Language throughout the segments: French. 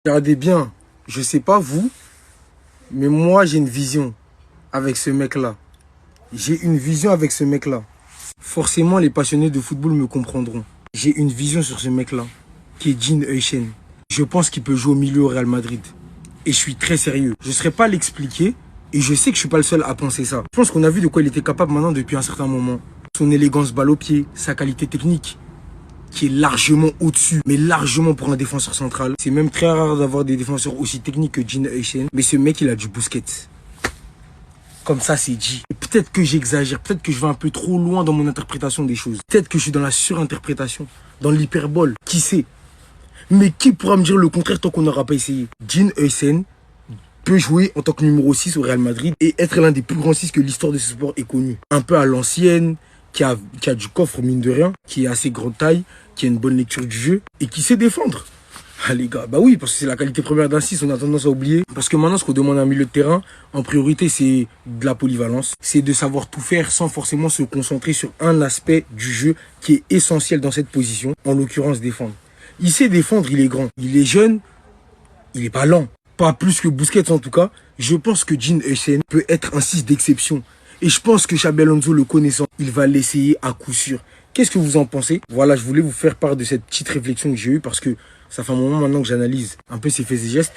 Regardez bien, je sais pas vous, mais moi j'ai une vision avec ce mec-là. J'ai une vision avec ce mec-là. Forcément, les passionnés de football me comprendront. J'ai une vision sur ce mec-là, qui est Dean Huijsen. Je pense qu'il peut jouer au milieu au Real Madrid. Et je suis très sérieux. Je ne saurais pas l'expliquer, et je sais que je suis pas le seul à penser ça. Je pense qu'on a vu de quoi il était capable maintenant depuis un certain moment. Son élégance balle au pied, sa qualité technique, qui est largement au-dessus, mais largement pour un défenseur central. C'est même très rare d'avoir des défenseurs aussi techniques que Dean Huijsen. Mais ce mec, il a du Busquets. Comme ça, c'est dit. Peut-être que j'exagère, peut-être que je vais un peu trop loin dans mon interprétation des choses. Peut-être que je suis dans la surinterprétation, dans l'hyperbole. Qui sait? Mais qui pourra me dire le contraire tant qu'on n'aura pas essayé? Dean Huijsen peut jouer en tant que numéro 6 au Real Madrid et être l'un des plus grands 6 que l'histoire de ce sport ait connu. Un peu à l'ancienne, qui a du coffre mine de rien, qui est assez grande taille, qui a une bonne lecture du jeu et qui sait défendre. Ah les gars, bah oui, parce que c'est la qualité première d'un 6, on a tendance à oublier. Parce que maintenant, ce qu'on demande à un milieu de terrain, en priorité, c'est de la polyvalence. C'est de savoir tout faire sans forcément se concentrer sur un aspect du jeu qui est essentiel dans cette position, en l'occurrence défendre. Il sait défendre, il est grand, il est jeune, il est pas lent. Pas plus que Busquets en tout cas. Je pense que Dean Huijsen peut être un 6 d'exception. Et je pense que Xabi Alonso, le connaissant, il va l'essayer à coup sûr. Qu'est-ce que vous en pensez? Voilà, je voulais vous faire part de cette petite réflexion que j'ai eue parce que ça fait un moment maintenant que j'analyse un peu ses faits et gestes.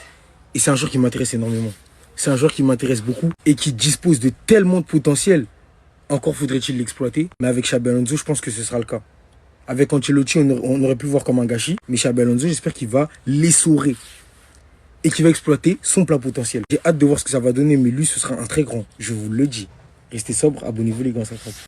Et c'est un joueur qui m'intéresse énormément. C'est un joueur qui m'intéresse beaucoup et qui dispose de tellement de potentiel. Encore faudrait-il l'exploiter. Mais avec Xabi Alonso, je pense que ce sera le cas. Avec Ancelotti, on aurait pu voir comme un gâchis. Mais Xabi Alonso, j'espère qu'il va l'essorer et qu'il va exploiter son plein potentiel. J'ai hâte de voir ce que ça va donner, mais lui, ce sera un très grand. Je vous le dis. Restez sobre, abonnez-vous les gars, ça frappe.